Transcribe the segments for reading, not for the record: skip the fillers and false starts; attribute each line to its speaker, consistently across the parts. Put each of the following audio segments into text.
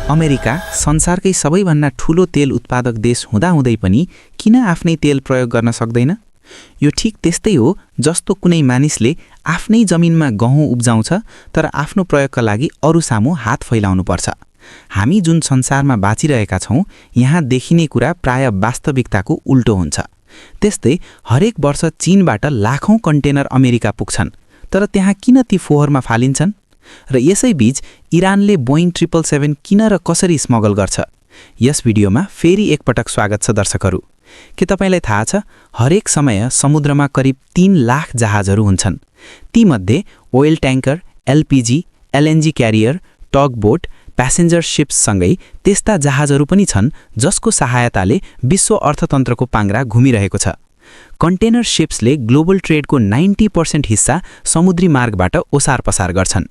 Speaker 1: America संसारकै सबैभन्दा ठूलो तेल उत्पादक देश हुँदाहुँदै पनि किन आफ्नै तेल प्रयोग गर्न सक्दैन? यो ठीक त्यस्तै हो जस्तो कुनै मानिसले आफ्नै जमिनमा गहुँ उब्जाउँछ तर आफ्नो प्रयोगका लागि अरू सामु हात फैलाउनुपर्छ। हामी जुन संसारमा बाँचिरहेका छौँ यहाँ देखिने कुरा प्राय वास्तविकताको उल्टो हुन्छ। त्यस्तै हरेक वर्ष चीनबाट लाखौं कन्टेनर अमेरिका पुग्छन्, तर त्यहाँ किन ती फोहोरमा फालिन्छन्? र यसैबीच इरानले बोइङ 777 किन र कसरी स्मगल गर्छ? यस भिडियोमा फेरि एकपटक स्वागत छ दर्शकहरू। के तपाईलाई थाहा छ हरेक समय समुद्रमा करिब 3 लाख जहाजहरू हुन्छन्। तीमध्ये oil tanker, LPG, LNG carrier, tug boat, passenger ships सँगै त्यस्ता जहाजहरू पनि छन् जसको सहायताले विश्व अर्थतन्त्रको पाङ्ग्रा घुमिरहेको छ। कन्टेनर शिप्सले ग्लोबल ट्रेडको 90% हिस्सा समुद्री मार्गबाट ओसार पसार गर्छन्।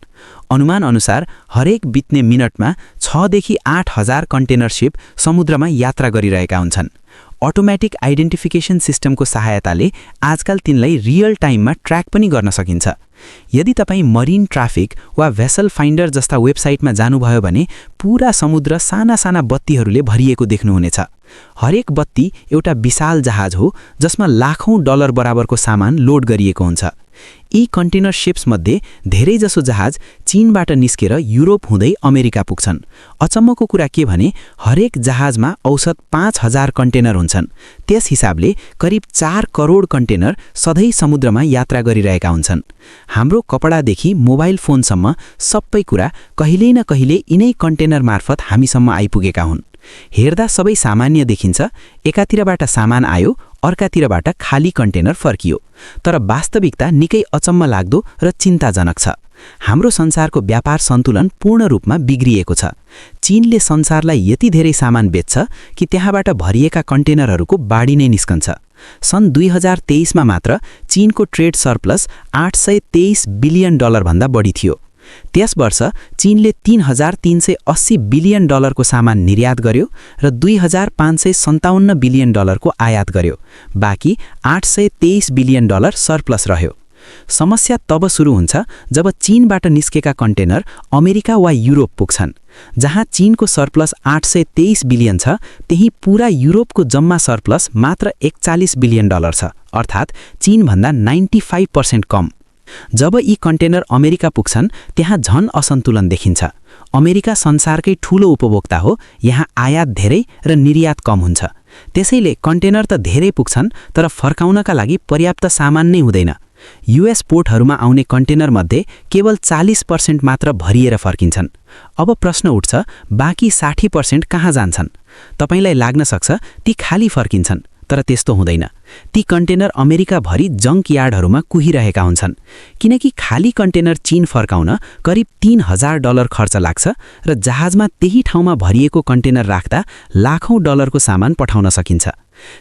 Speaker 1: अनुमान अनुसार हरेक बित्ने मिनटमा 6 देखि 8 हजार कन्टेनर शिप समुद्रमा यात्रा गरिरहेका हुन्छन्। अटोमेटिक आइडेन्टिफिकेसन सिस्टमको सहायताले आजकल तिनलाई रियल टाइममा ट्र्याक पनि गर्न सकिन्छ। यदि तपाईँ मरिन ट्राफिक वा भेसल फाइन्डर जस्ता वेबसाइटमा जानुभयो भने पूरा समुद्र साना साना बत्तीहरूले भरिएको देख्नुहुनेछ। हरेक बत्ती एउटा विशाल जहाज हो जसमा लाखौं डलर बराबरको सामान लोड गरिएको हुन्छ। यी कन्टेनर शिप्समध्ये धेरैजसो जहाज चीनबाट निस्केर युरोप हुँदै अमेरिका पुग्छन्। अचम्मको कुरा के भने हरेक जहाजमा औसत 5000 कन्टेनर हुन्छन्। त्यस हिसाबले करिब 4 करोड कन्टेनर सधैँ समुद्रमा यात्रा गरिरहेका हुन्छन्। हाम्रो कपडादेखि मोबाइल फोनसम्म सबै कुरा कहिल्यै न कहिले यिनै कन्टेनर मार्फत हामीसम्म आइपुगेका हुन्। हेर्दा सबै सामान्य देखिन्छ, एकातिरबाट सामान आयो अर्कातिरबाट खाली कन्टेनर फर्कियो। तर वास्तविकता निकै अचम्म लाग्दो र चिन्ताजनक छ। हाम्रो संसारको व्यापार सन्तुलन पूर्ण रूपमा बिग्रिएको छ। चीनले संसारलाई यति धेरै सामान बेच्छ कि त्यहाँबाट भरिएका कन्टेनरहरूको बाढी नै निस्कन्छ। सन् 2023 मा मात्र चीनको ट्रेड सरप्लस 823 बिलियन डलर भन्दा बढी थियो। त्यस वर्ष चीनले 3380 बिलियन डलरको सामान निर्यात गर्यो र 2557 बिलियन डलरको आयात गर्यो। बाँकी 823 बिलियन डलर सरप्लस रह्यो। समस्या तब सुरु हुन्छ जब चीनबाट निस्केका कन्टेनर अमेरिका वा युरोप पुग्छन्। जहाँ चीनको सरप्लस 823 बिलियन छ त्यही पूरा युरोपको जम्मा सरप्लस मात्र 41 बिलियन डलर छ, अर्थात् चीनभन्दा 95% कम। जब यी कन्टेनर अमेरिका पुग्छन् त्यहाँ झन असन्तुलन देखिन्छ। अमेरिका संसारकै ठूलो उपभोक्ता हो, यहाँ आयात धेरै र निर्यात कम हुन्छ। त्यसैले कन्टेनर त धेरै पुग्छन् तर फर्काउनका लागि पर्याप्त सामान नै हुँदैन। युएस पोर्टहरूमा आउने कन्टेनर मध्ये केवल 40% मात्र भरिएर फर्किन्छन्। अब प्रश्न उठ्छ, बाँकी 60% कहाँ जान्छन्? तपाईलाई लाग्न सक्छ ती खाली फर्किन्छन्, तर त्यस्तो हुँदैन। ती कन्टेनर अमेरिका भरि जङ्क यार्डहरूमा कुहिरहेका हुन्छन्, किनकि खाली कन्टेनर चीन फर्काउन करिब 3000 डलर खर्च लाग्छ र जहाजमा त्यही ठाउँमा भरिएको कन्टेनर राख्दा लाखौं डलरको सामान पठाउन सकिन्छ।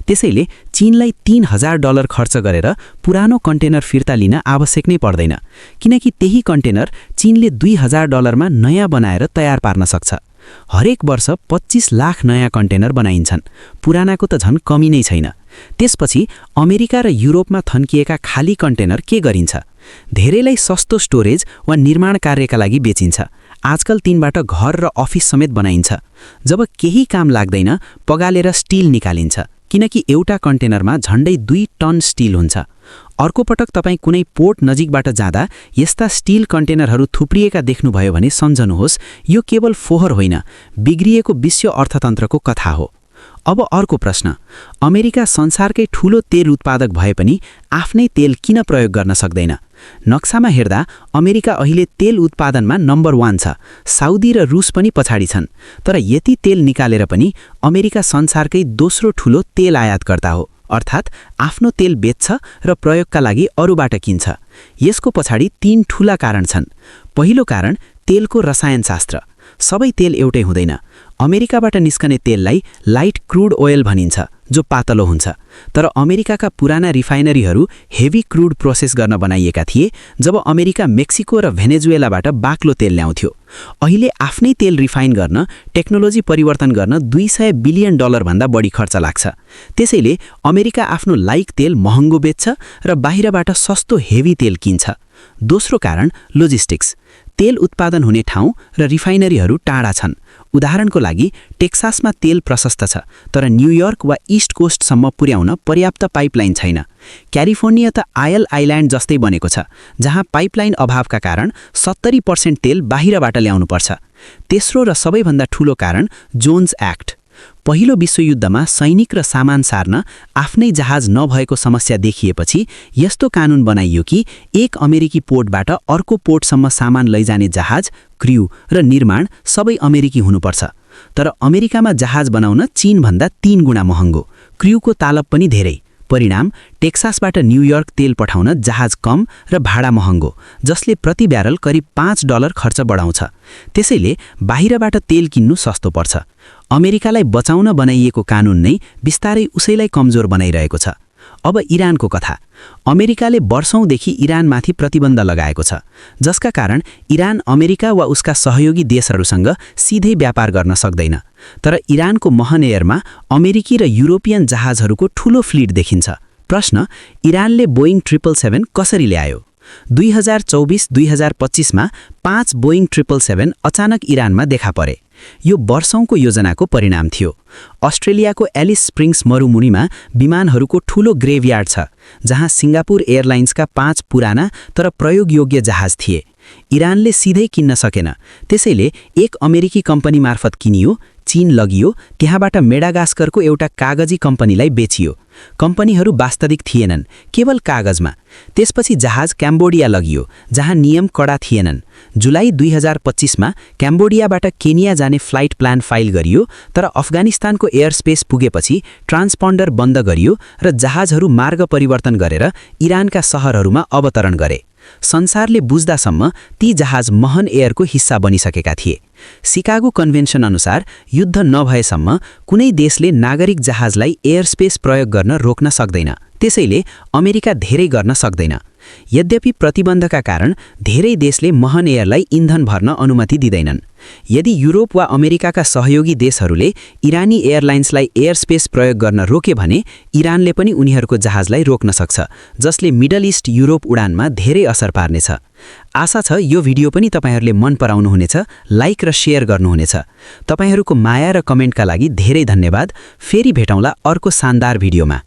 Speaker 1: त्यसैले चीनलाई 3000 डलर खर्च गरेर पुरानो कन्टेनर फिर्ता लिन आवश्यक नै पर्दैन, किनकि त्यही कन्टेनर चीनले 2000 डलरमा नयाँ बनाएर तयार पार्न सक्छ। हरेक वर्ष 25 लाख नयाँ कन्टेनर बनाइन्छन्, पुरानाको त झन् कमी नै छैन। त्यसपछि अमेरिका र युरोपमा थन्किएका खाली कन्टेनर के गरिन्छ? धेरैलाई सस्तो स्टोरेज वा निर्माण कार्यका लागि बेचिन्छ। आजकल तिनबाट घर र अफिस समेत बनाइन्छ। जब केही काम लाग्दैन पगालेर स्टिल निकालिन्छ, किनकि एउटा कन्टेनरमा झन्डै 2 टन स्टिल हुन्छ। अर्को पटक तपाईँ कुनै पोर्ट नजिकबाट जाँदा यस्ता स्टिल कन्टेनरहरू थुप्रिएका देख्नुभयो भने सम्झनुहोस् यो केवल फोहोर होइन, बिग्रिएको विश्व अर्थतन्त्रको कथा हो। अब अर्को प्रश्न, अमेरिका संसारकै ठूलो तेल उत्पादक भए पनि आफ्नै तेल किन प्रयोग गर्न सक्दैन? नक्सामा हेर्दा अमेरिका अहिले तेल उत्पादनमा नम्बर 1 छ। साउदी र रुस पनि पछाडि छन्। तर यति तेल निकालेर पनि अमेरिका संसारकै दोस्रो ठूलो तेल आयातकर्ता हो, अर्थात् आफ्नो तेल बेच्छ र प्रयोगका लागि अरूबाट किन्छ। यसको पछाडि 3 ठूला कारण छन्। पहिलो कारण तेलको रसायनशास्त्र। सबै तेल एउटै हुँदैन। अमेरिकाबाट निस्कने तेललाई लाइट क्रूड ओयल भनिन्छ, जो पातलो हुन्छ। तर अमेरिकाका पुराना रिफाइनरीहरू हेभी क्रूड प्रोसेस गर्न बनाइएका थिए जब अमेरिका मेक्सिको र भेनेजुएलाबाट बाक्लो तेल ल्याउँथ्यो। अहिले आफ्नै तेल रिफाइन गर्न टेक्नोलोजी परिवर्तन गर्न 200 बिलियन डलर भन्दा बढी खर्च लाग्छ। त्यसैले अमेरिका आफ्नो लाइक तेल महँगो बेच्छ र बाहिरबाट सस्तो हेभी तेल किन्छ। दोस्रो कारण लोजिस्टिक्स। तेल उत्पादन हुने ठाउँ र रिफाइनरीहरू टाढा छन्।
Speaker 2: उदाहरणको लागि टेक्सासमा तेल प्रशस्त छ, तर न्युयोर्क वा इस्ट कोस्टसम्म पुर्याउन पर्याप्त पाइपलाइन छैन। क्यालिफोर्निया त आइल्यान्ड जस्तै बनेको छ, जहाँ पाइपलाइन अभावका कारण 70% तेल बाहिरबाट ल्याउनुपर्छ। तेस्रो र सबैभन्दा ठूलो कारण जोन्स एक्ट। पहिलो विश्वयुद्धमा सैनिक र सामान सार्न आफ्नै जहाज नभएको समस्या देखिएपछि यस्तो कानुन बनाइयो कि एक अमेरिकी पोर्टबाट अर्को पोर्टसम्म सामान लैजाने जहाज, क्र्यू र निर्माण सबै अमेरिकी हुनुपर्छ। तर अमेरिकामा जहाज बनाउन चीनभन्दा 3 गुणा महँगो, क्र्यूको तालब पनि धेरै। परिणाम, टेक्सासबाट न्युयोर्क तेल पठाउन जहाज कम र भाडा महँगो, जसले प्रति ब्यारल करिब $5 खर्च बढाउँछ। त्यसैले बाहिरबाट तेल किन्नु सस्तो पर्छ। अमेरिकालाई बचाउन बनाइएको कानुन नै बिस्तारै उसैलाई कमजोर बनाइरहेको छ। अब इरानको कथा। अमेरिकाले वर्षौंदेखि इरानमाथि प्रतिबन्ध लगाएको छ, जसका कारण इरान अमेरिका वा उसका सहयोगी देशहरूसँग सिधै व्यापार गर्न सक्दैन। तर इरानको महनेयरमा अमेरिकी र युरोपियन जहाजहरूको ठूलो फ्लिट देखिन्छ। प्रश्न, इरानले बोइङ 777 कसरी ल्यायो? 2024-2025 मा 5 बोइङ 777 अचानक इरानमा देखा परे। यो वर्षौंको योजनाको परिणाम थियो। अस्ट्रेलियाको एलिस स्प्रिङ्स मरुमुनीमा विमानहरूको ठूलो ग्रेभयार्ड छ, जहाँ सिङ्गापुर एयरलाइन्सका 5 पुराना तर प्रयोगयोग्य जहाज थिए। इरानले सिधै किन्न सकेन, त्यसैले एक अमेरिकी कम्पनी मार्फत किनियो, चीन लगियो, त्यहाँबाट मेडागास्करको एउटा कागजी कम्पनीलाई बेचियो। कम्पनीहरू वास्तविक थिएनन्, केवल कागजमा। त्यसपछि जहाज क्याम्बोडिया लगियो, जहाँ नियम कडा थिएनन्। जुलाई 2025 मा क्याम्बोडियाबाट केनिया जाने फ्लाइट प्लान फाइल गरियो, तर अफगानिस्तानको एयरस्पेस पुगेपछि ट्रान्सपन्डर बन्द गरियो र जहाजहरू मार्ग परिवर्तन गरेर इरानका शहरहरूमा अवतरण गरे। संसारले बुझ्दासम्म ती जहाज महन एयरको हिस्सा बनिसकेका थिए। शिकागो कन्भेन्सन अनुसार युद्ध नभएसम्म कुनै देशले नागरिक जहाजलाई एयरस्पेस प्रयोग गर्न रोक्न सक्दैन, त्यसैले अमेरिका धेरै गर्न सक्दैन। यद्यपि प्रतिबन्धका कारण धेरै देशले महन एयरलाई इन्धन भर्न अनुमति दिँदैनन्। यदि युरोप वा अमेरिकाका सहयोगी देशहरूले इरानी एयरलाइन्सलाई एयरस्पेस प्रयोग गर्न रोके भने इरानले पनि उनीहरूको जहाजलाई रोक्न सक्छ, जसले मिडल इस्ट युरोप उडानमा धेरै असर पार्नेछ। आशा छ यो भिडियो पनि तपाईहरूले मन पराउनुहुनेछ, लाइक र शेयर गर्नुहुनेछ। तपाईहरूको माया र कमेन्टका लागि धेरै धन्यवाद। फेरि भेटौँला अर्को शानदार भिडियोमा।